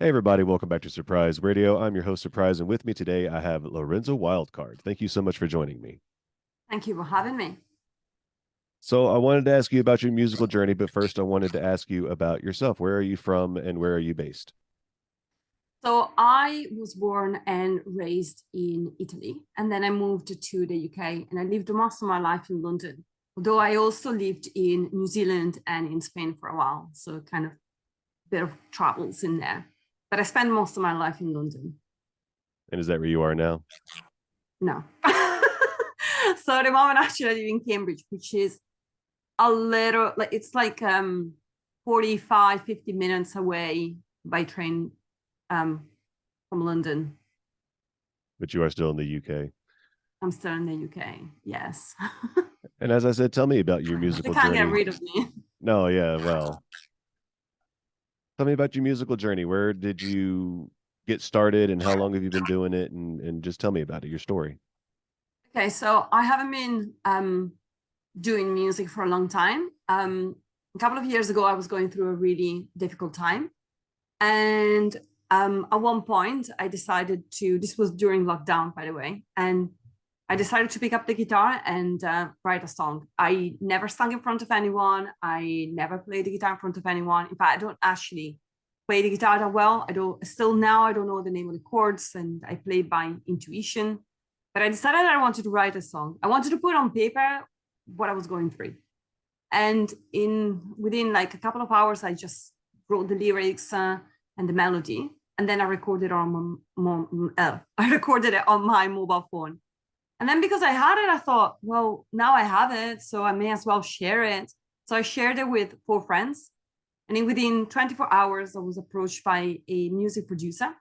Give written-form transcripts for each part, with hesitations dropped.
Hey everybody, welcome back to Surprise Radio. I'm your host, Surprise, and with me today I have Lorenza Wildcard. Thank you so much for joining me. Thank you for having me. So I wanted to ask you about your musical journey, but first I wanted to ask you about yourself. Where are you from and where are you based? So I was born and raised in Italy, and then I moved to the UK, and I lived most of my life in London. Although I also lived in New Zealand and in Spain for a while, so kind of a bit of travels in there. But I spent most of my life in London. And is that where you are now? No. So at the moment, actually, I live in Cambridge, which is a little like it's like 45, 50 minutes away by train from London. But you are still in the UK. I'm still in the UK. Yes. And as I said, tell me about your They musical can't get journey. rid of me. No, yeah, well, tell me about your musical journey. Where did you get started and how long have you been doing it? And just tell me about it, your story. Okay, so I haven't been doing music for a long time. A couple of years ago, I was going through a really difficult time. And at one point, I decided to, this was during lockdown, by the way, and I decided to pick up the guitar and write a song. I never sang in front of anyone. I never played the guitar in front of anyone. In fact, I don't actually play the guitar that well. I don't, still now, I don't know the name of the chords and I play by intuition. But I decided I wanted to write a song. I wanted to put on paper what I was going through. And within like a couple of hours, I just wrote the lyrics and the melody. And then I recorded I recorded it on my mobile phone. And then because I had it, I thought, well, now I have it, so I may as well share it. So I shared it with 4 friends. And within 24 hours, I was approached by a music producer.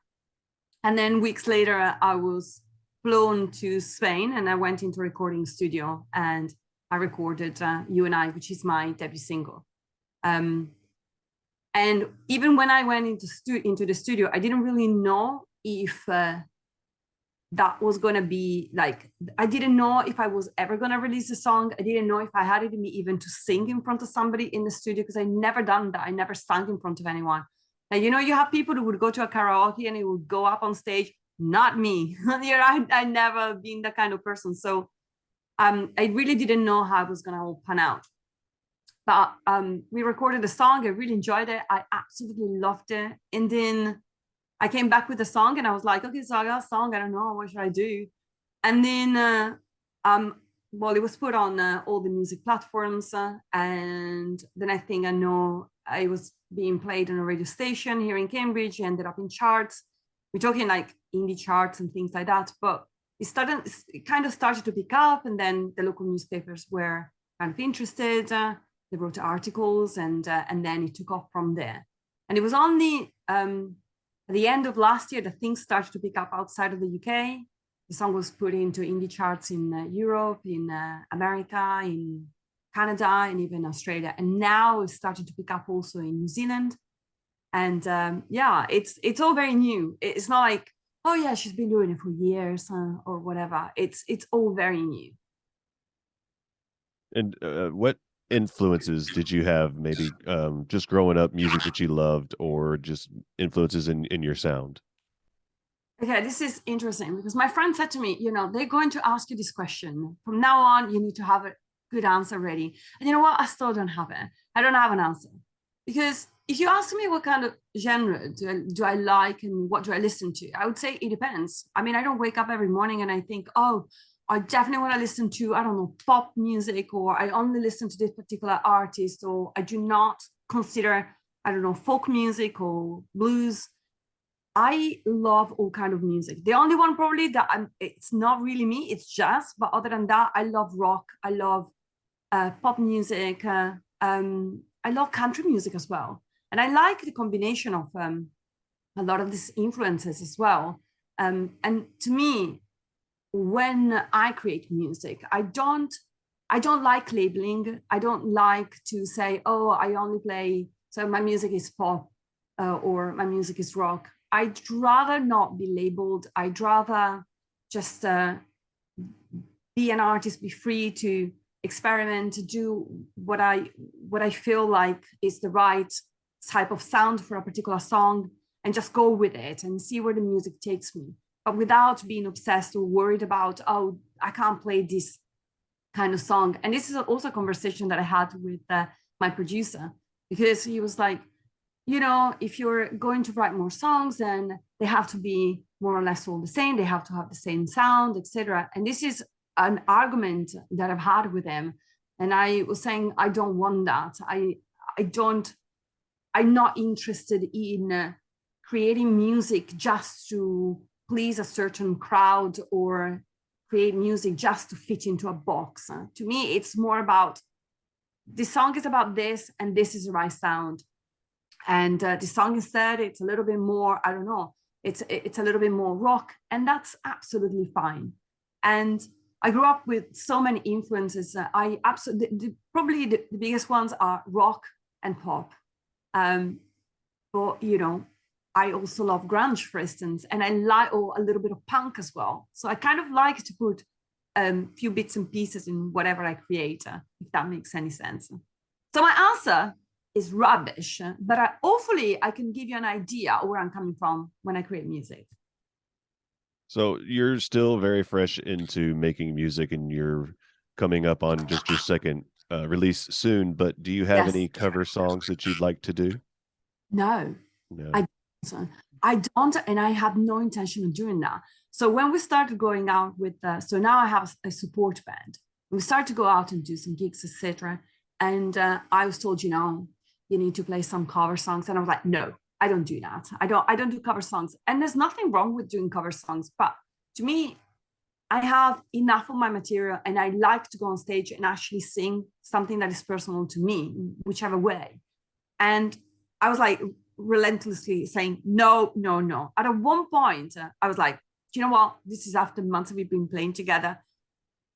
And then weeks later, I was flown to Spain and I went into a recording studio and I recorded You and I, which is my debut single. And even when I went into the studio, I didn't really know if that was going to be like, I didn't know if I was ever going to release a song. I didn't know if I had it in me even to sing in front of somebody in the studio because I never done that. I never sang in front of anyone. Now, you have people who would go to a karaoke and they would go up on stage. Not me. I never been that kind of person. So I really didn't know how it was going to pan out. But we recorded the song. I really enjoyed it. I absolutely loved it. And then I came back with a song and I was like, okay, so I got a song. I don't know. What should I do? And then, well, it was put on all the music platforms. And the next thing I know, I was being played on a radio station here in Cambridge, ended up in charts. We're talking like indie charts and things like that. But it kind of started to pick up. And then the local newspapers were kind of interested. They wrote articles and then it took off from there. And it was only at the end of last year that things started to pick up outside of the UK. The song was put into indie charts in Europe, in America, in Canada, and even Australia. And now it's started to pick up also in New Zealand. And yeah, it's all very new. It's not like, oh yeah, she's been doing it for years or whatever. It's all very new. And what influences did you have maybe just growing up, music that you loved or just influences in your sound? Okay, this is interesting because my friend said to me, they're going to ask you this question. From now on, you need to have a good answer ready. And you know what? I still don't have it. I don't have an answer. Because if you ask me what kind of genre do I like and what do I listen to, I would say it depends. I mean, I don't wake up every morning and I think, oh, I definitely want to listen to, I don't know, pop music, or I only listen to this particular artist, or I do not consider, I don't know, folk music or blues. I love all kind of music. The only one probably that it's not really me, it's jazz. But other than that, I love rock. I love pop music. I love country music as well. And I like the combination of a lot of these influences as well. And to me, when I create music, I don't like labeling. I don't like to say, oh, I only play, so my music is pop or my music is rock. I'd rather not be labeled. I'd rather just be an artist, be free to experiment, to do what I feel like is the right type of sound for a particular song, and just go with it and see where the music takes me, but without being obsessed or worried about, oh, I can't play this kind of song. And this is also a conversation that I had with my producer, because he was like, you know, if you're going to write more songs, then they have to be more or less all the same. They have to have the same sound, etc. And this is an argument that I've had with him. And I was saying, I don't want that. I'm not interested in creating music just to please a certain crowd or create music just to fit into a box. To me, it's more about, this song is about this, and this is the right sound. And the song instead, it's a little bit more, I don't know, it's a little bit more rock, and that's absolutely fine. And I grew up with so many influences. I absolutely, probably the biggest ones are rock and pop. But, you know, I also love grunge, for instance, and I like a little bit of punk as well. So I kind of like to put a few bits and pieces in whatever I create, if that makes any sense. So my answer is rubbish, but hopefully I can give you an idea of where I'm coming from when I create music. So you're still very fresh into making music, and you're coming up on just your second release soon, but do you have Yes. any cover songs that you'd like to do? No, No. I don't, and I have no intention of doing that. So when we started going out with, so now I have a support band. We started to go out and do some gigs, etc. And I was told, you know, you need to play some cover songs. And I was like, no, I don't do that. I don't do cover songs. And there's nothing wrong with doing cover songs. But to me, I have enough of my material, and I like to go on stage and actually sing something that is personal to me, whichever way. And I was like relentlessly saying, no, no, no. At one point, I was like, you know what? This is after months we've been playing together.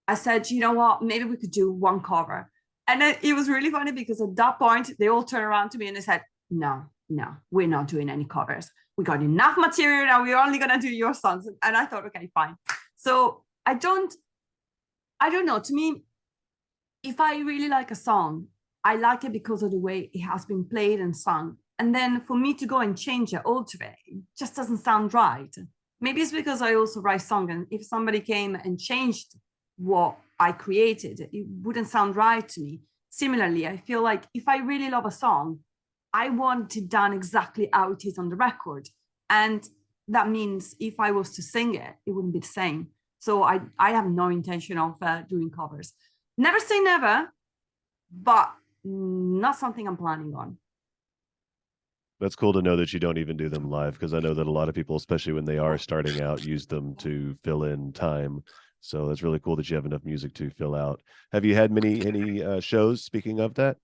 I said, you know what? Maybe we could do one cover. And it was really funny, because at that point, they all turned around to me and they said, no, we're not doing any covers. We got enough material now. We're only going to do your songs. And I thought, okay, fine. So I don't know. To me, if I really like a song, I like it because of the way it has been played and sung. And then for me to go and change it, alter it just doesn't sound right. Maybe it's because I also write songs, and if somebody came and changed what I created, it wouldn't sound right to me. Similarly, I feel like if I really love a song, I want it done exactly how it is on the record. And that means if I was to sing it, it wouldn't be the same. So I have no intention of doing covers. Never say never, but not something I'm planning on. That's cool to know that you don't even do them live, because I know that a lot of people, especially when they are starting out, use them to fill in time. So that's really cool that you have enough music to fill out. Have you had any shows, speaking of that?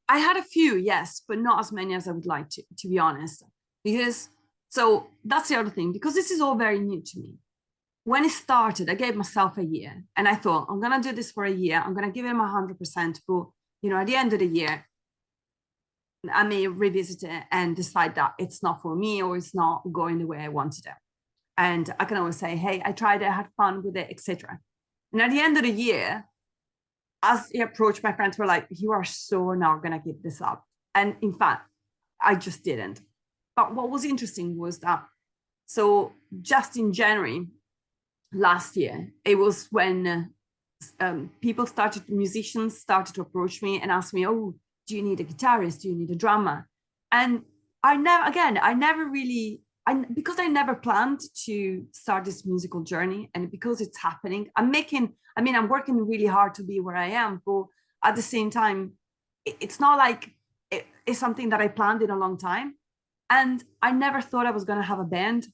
I had a few, yes, but not as many as I would like to be honest. Because, so that's the other thing, because this is all very new to me. When it started, I gave myself a year, and I thought, I'm going to do this for a year. I'm going to give it my 100%, but, you know, at the end of the year, I may revisit it and decide that it's not for me, or it's not going the way I wanted it. And I can always say, hey, I tried it, I had fun with it, etc. And at the end of the year, as he approached, my friends were like, you are so not going to give this up. And in fact, I just didn't. But what was interesting was that, so just in January last year, it was when musicians started to approach me and ask me, oh, do you need a guitarist? Do you need a drummer? And because I never planned to start this musical journey, and because it's happening, I'm working really hard to be where I am, but at the same time, it's not like it's something that I planned in a long time. And I never thought I was going to have a band.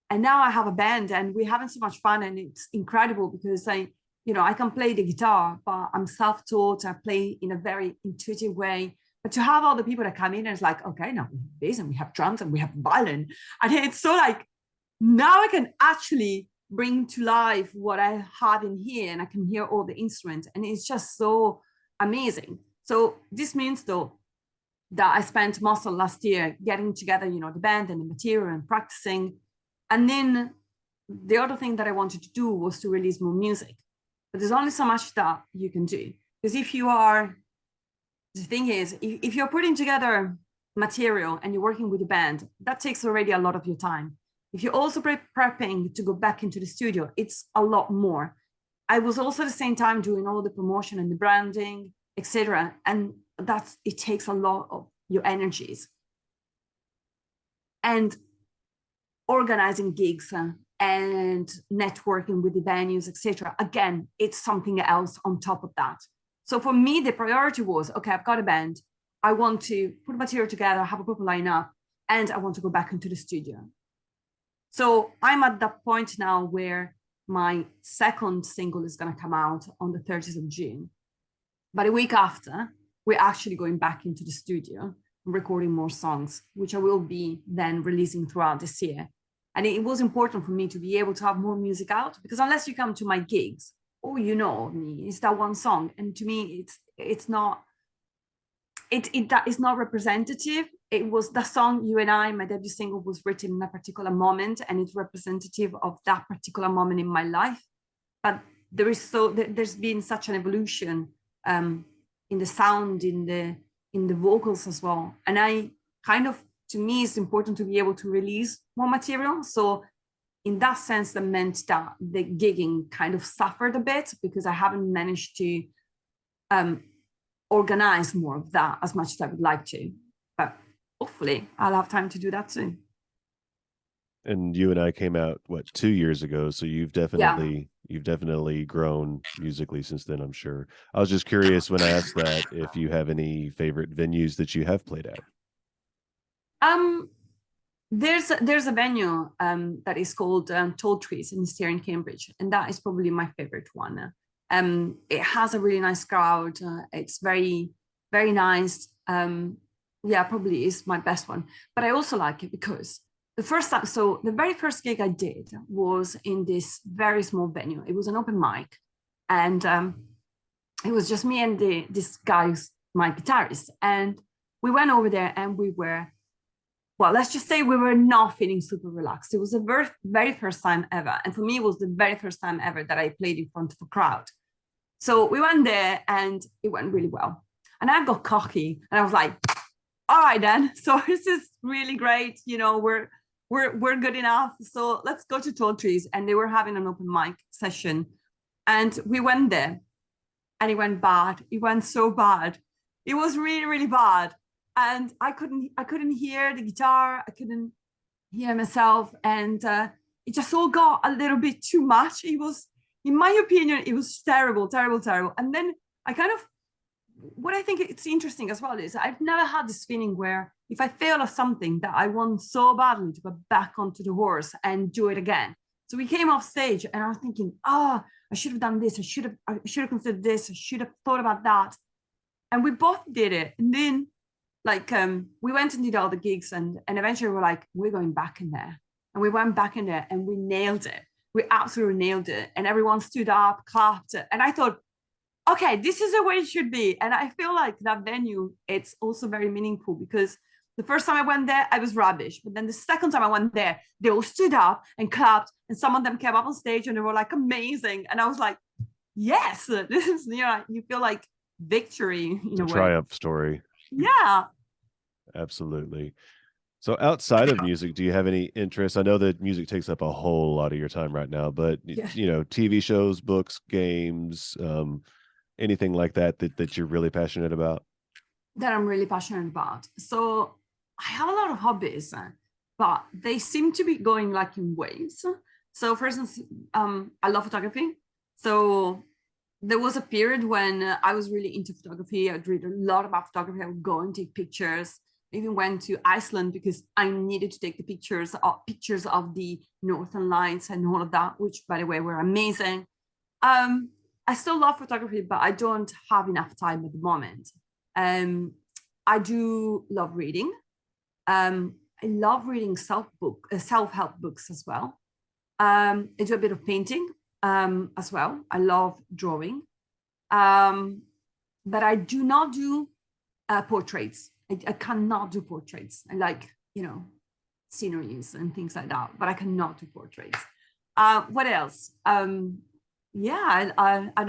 And now I have a band, and we're having so much fun, and it's incredible because I can play the guitar, but I'm self-taught. I play in a very intuitive way. But to have all the people that come in and it's like, okay, now we have bass and we have drums and we have violin. And it's so like, now I can actually bring to life what I have in here, and I can hear all the instruments, and it's just so amazing. So this means though that I spent most of last year getting together, the band and the material and practicing. And then the other thing that I wanted to do was to release more music. But there's only so much that you can do. Because the thing is, if you're putting together material and you're working with a band, that takes already a lot of your time. If you're also prepping to go back into the studio, it's a lot more. I was also at the same time doing all the promotion and the branding, etc. And it takes a lot of your energies. And organizing gigs and networking with the venues, etc. Again, it's something else on top of that. So for me, the priority was, okay, I've got a band. I want to put material together, have a proper lineup, and I want to go back into the studio. So I'm at that point now where my second single is going to come out on the 30th of June. But a week after, we're actually going back into the studio and recording more songs, which I will be then releasing throughout this year. And it was important for me to be able to have more music out, because unless you come to my gigs, all you know of me is that one song. And to me, it's not representative. It was the song You and I, my debut single, was written in a particular moment, and it's representative of that particular moment in my life. But there's been such an evolution in the sound, in the vocals as well. And I to me, it's important to be able to release more material. So in that sense, that meant that the gigging kind of suffered a bit, because I haven't managed to organize more of that as much as I would like to. But hopefully I'll have time to do that soon. And You and I came out 2 years ago, so you've definitely grown musically since then, I'm sure. I was just curious when I asked that if you have any favorite venues that you have played at. There's a venue that is called Tall Trees here in Cambridge, and that is probably my favorite one. It has a really nice crowd. It's very, very nice. Yeah, probably is my best one. But I also like it because the very first gig I did was in this very small venue. It was an open mic, and it was just me and this guy who's my guitarist. And we went over there, and we were, well, let's just say we were not feeling super relaxed. It was the very, very first time ever. And for me, it was the very first time ever that I played in front of a crowd. So we went there and it went really well. And I got cocky and I was like, all right, then. So this is really great. You know, we're good enough. So let's go to Tall Trees. And they were having an open mic session. And we went there and it went bad. It went so bad. It was really, really bad. And I couldn't hear the guitar. I couldn't hear myself. And it just all got a little bit too much. It was, in my opinion, it was terrible, terrible, terrible. And then what I think it's interesting as well is I've never had this feeling where if I fail at something that I want so badly to go back onto the horse and do it again. So we came off stage and I was thinking, I should have done this. I should have considered this. I should have thought about that. And we both did it. And then we went and did all the gigs and eventually we're like, we're going back in there. And we went back in there and we nailed it. We absolutely nailed it. And everyone stood up, clapped. And I thought, okay, this is the way it should be. And I feel like that venue, it's also very meaningful because the first time I went there, I was rubbish. But then the second time I went there, they all stood up and clapped. And some of them came up on stage and they were like, amazing. And I was like, yes, this is, you feel like victory in a way. Triumph story. Yeah. Absolutely. So outside of music, do you have any interest? I know that music takes up a whole lot of your time right now, but TV shows, books, games, anything like that you're really passionate about? That I'm really passionate about. So I have a lot of hobbies, but they seem to be going like in waves. So for instance, I love photography. So there was a period when I was really into photography. I'd read a lot about photography. I would go and take pictures. I even went to Iceland because I needed to take the pictures of the Northern Lights and all of that, which, by the way, were amazing. I still love photography, but I don't have enough time at the moment. I do love reading. I love reading self-help books as well. I do a bit of painting as well. I love drawing. But I do not do portraits. I cannot do portraits. I like, sceneries and things like that, but I cannot do portraits. What else? I don't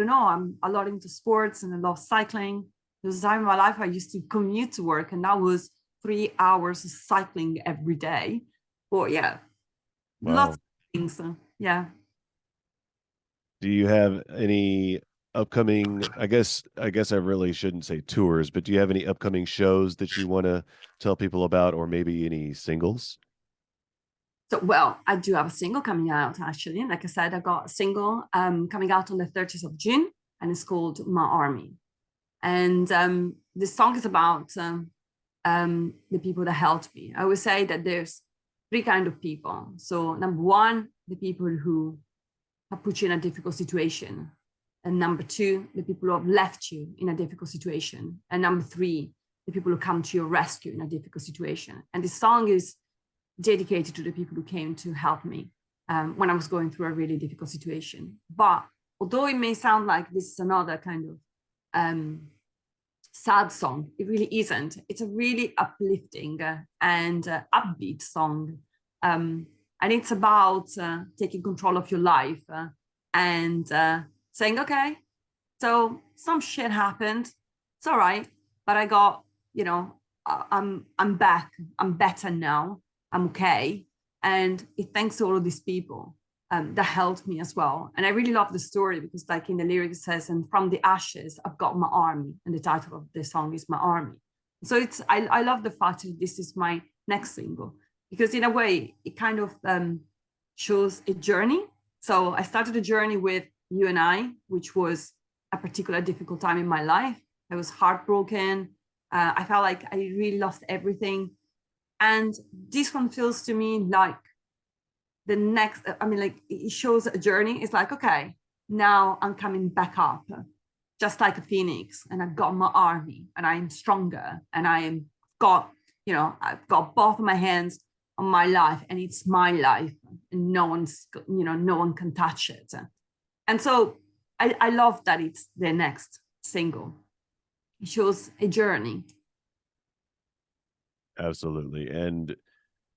know. I'm a lot into sports and I love cycling. There was a time in my life I used to commute to work, and that was 3 hours of cycling every day. But yeah, lots Wow. of things. Yeah. Do you have any upcoming, I guess I really shouldn't say tours, but do you have any upcoming shows that you want to tell people about, or maybe any singles? So, well, I do have a single coming out actually. Like I said, I got a single coming out on the 30th of June, and it's called My Army. And this song is about the people that helped me. I would say that there's three kind of people. So number one, the people who have put you in a difficult situation. And number two, the people who have left you in a difficult situation. And number three, the people who come to your rescue in a difficult situation. And this song is dedicated to the people who came to help me when I was going through a really difficult situation. But although it may sound like this is another kind of sad song, it really isn't. It's a really uplifting and upbeat song. And it's about taking control of your life and saying, okay, so some shit happened. It's all right, but I got, I'm back. I'm better now. I'm okay. And it thanks to all of these people that helped me as well. And I really love the story because, like in the lyrics, it says, "And from the ashes, I've got my army." And the title of the song is "My Army." So I love the fact that this is my next single because, in a way, it kind of shows a journey. So I started a journey with You and I, which was a particular difficult time in my life. I was heartbroken. I felt like I really lost everything. And this one feels to me like the next, I mean, like it shows a journey. It's like, okay, now I'm coming back up, just like a phoenix, and I've got my army and I am stronger and I've got both my hands on my life and it's my life and no one can touch it. And so I love that it's the next single. It shows a journey. Absolutely. And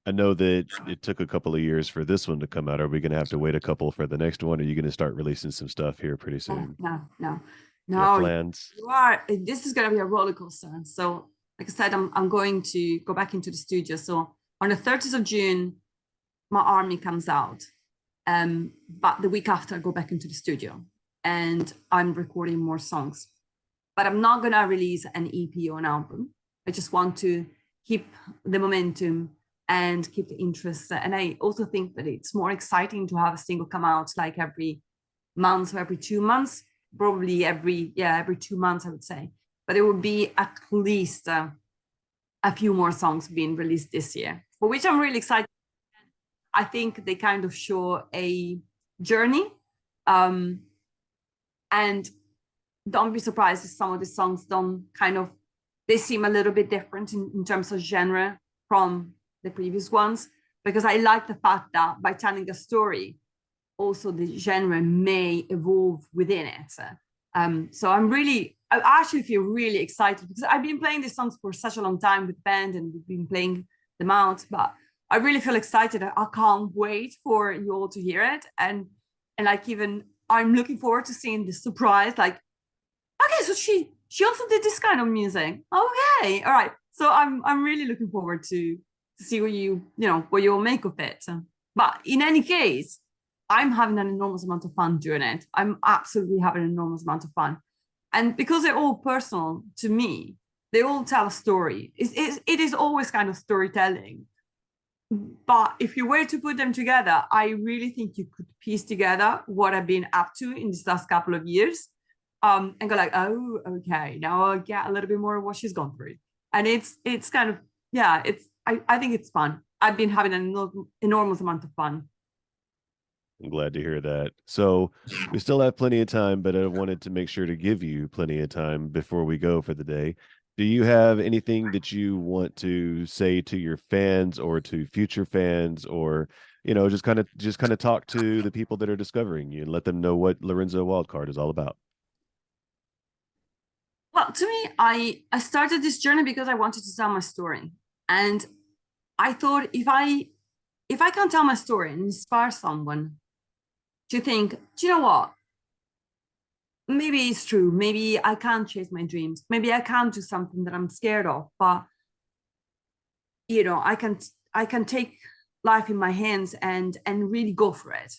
I know that it took a couple of years for this one to come out. Are we going to have to wait a couple for the next one? Or are you going to start releasing some stuff here pretty soon? No. You have No, plans? you are. This is going to be a roller coaster. So, like I said, I'm going to go back into the studio. So on the 30th of June, my army comes out. But the week after, I go back into the studio and I'm recording more songs. But I'm not going to release an EP or an album. I just want to keep the momentum and keep the interest. And I also think that it's more exciting to have a single come out like every month or every 2 months, probably every 2 months, I would say. But it would be at least a few more songs being released this year, for which I'm really excited. I think they kind of show a journey. And don't be surprised if some of the songs they seem a little bit different in terms of genre from the previous ones, because I like the fact that by telling a story, also the genre may evolve within it. So I actually feel really excited because I've been playing these songs for such a long time with band and we've been playing them out, but I really feel excited. I can't wait for you all to hear it. And like, even I'm looking forward to seeing the surprise, like, okay, so she also did this kind of music. Okay, all right. So I'm really looking forward to see what you'll make of it. But in any case, I'm having an enormous amount of fun doing it. I'm absolutely having an enormous amount of fun. And because they're all personal to me, they all tell a story. It is always kind of storytelling. But if you were to put them together, I really think you could piece together what I've been up to in these last couple of years. And go like, oh, okay, now I get a little bit more of what she's gone through. And it's kind of, yeah, I think it's fun. I've been having an enormous amount of fun. I'm glad to hear that. So we still have plenty of time, but I wanted to make sure to give you plenty of time before we go for the day. Do you have anything that you want to say to your fans or to future fans, or just kind of talk to the people that are discovering you and let them know what Lorenza Wildcard is all about? Well, to me, I started this journey because I wanted to tell my story. And I thought if I can tell my story and inspire someone to think, do you know what? Maybe it's true. Maybe I can't chase my dreams. Maybe I can't do something that I'm scared of. But you know, I can take life in my hands and really go for it,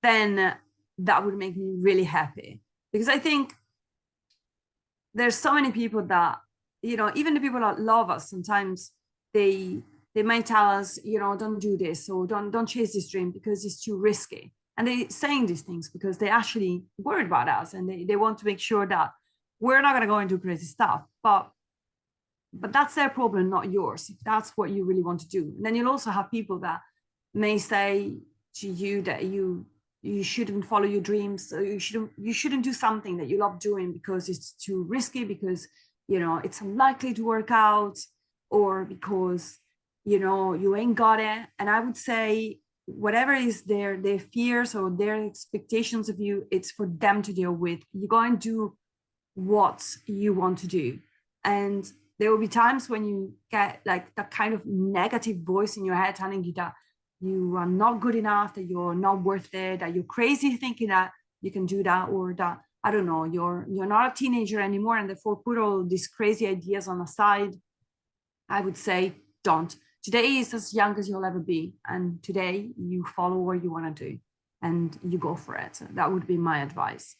then that would make me really happy. Because I think there's so many people that, you know, even the people that love us, sometimes they might tell us, you know, don't do this, or don't chase this dream because it's too risky. And they're saying these things because they actually worried about us, and they want to make sure that we're not going to go and do crazy stuff. But that's their problem, not yours, if that's what you really want to do. And then you'll also have people that may say to you that you shouldn't follow your dreams, so you shouldn't do something that you love doing because it's too risky, because, you know, it's unlikely to work out, or because, you know, you ain't got it. And I would say whatever is their fears or their expectations of you, it's for them to deal with. You go and do what you want to do. And there will be times when you get like that kind of negative voice in your head telling you that you are not good enough, that you're not worth it, that you're crazy thinking that you can do that, or that, I don't know, you're not a teenager anymore, and therefore put all these crazy ideas on the side. I would say don't. Today is as young as you'll ever be, and today you follow what you want to do and you go for it. That would be my advice.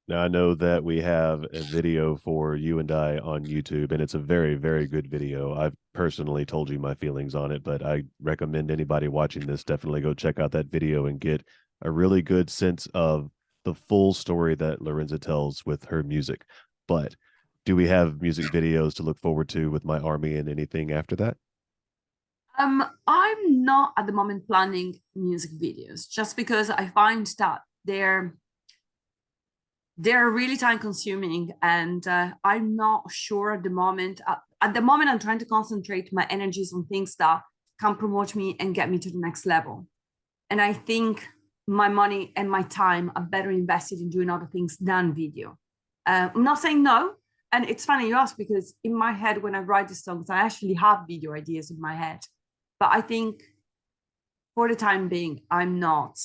Now, I know that we have a video for you and I on YouTube, and it's a very, very good video. I've personally told you my feelings on it, but I recommend anybody watching this definitely go check out that video and get a really good sense of the full story that Lorenza tells with her music. But do we have music videos to look forward to with my army and anything after that? I'm not at the moment planning music videos, just because I find that they're really time consuming, and I'm not sure at the moment. At the moment, I'm trying to concentrate my energies on things that can promote me and get me to the next level. And I think my money and my time are better invested in doing other things than video. I'm not saying no. And it's funny you ask, because in my head, when I write these songs, I actually have video ideas in my head. But I think for the time being, I'm not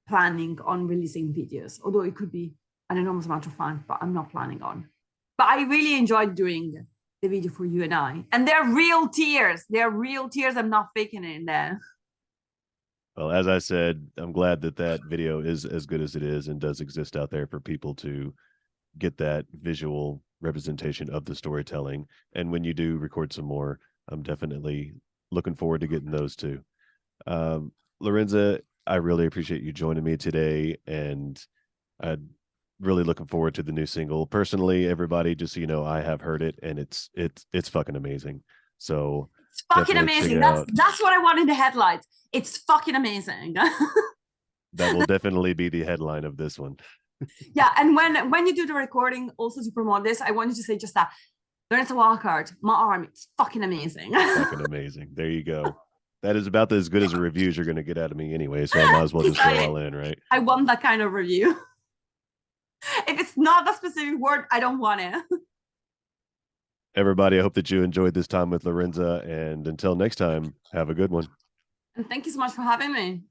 planning on releasing videos, although it could be an enormous amount of fun, but I'm not planning on. But I really enjoyed doing the video for you and I. And they're real tears. They're real tears. I'm not faking it in there. Well, as I said, I'm glad that that video is as good as it is and does exist out there for people to get that visual representation of the storytelling. And when you do record some more, I'm definitely looking forward to getting those too. Lorenza, I really appreciate you joining me today, and I'm really looking forward to the new single. Personally, everybody, just so you know, I have heard it, and it's fucking amazing. So it's fucking definitely check amazing. it That's out. that's what I want in the headlights. It's fucking amazing. That will definitely be the headline of this one. Yeah, and when you do the recording, also to promote this, I want you to say just that. Lorenza Wildcard, my arm, it's fucking amazing. Fucking amazing. There you go. That is about as good as a reviews you're going to get out of me anyway, so I might as well just go all in, right? I want that kind of review. If it's not a specific word, I don't want it. Everybody, I hope that you enjoyed this time with Lorenza, and until next time, have a good one. And thank you so much for having me.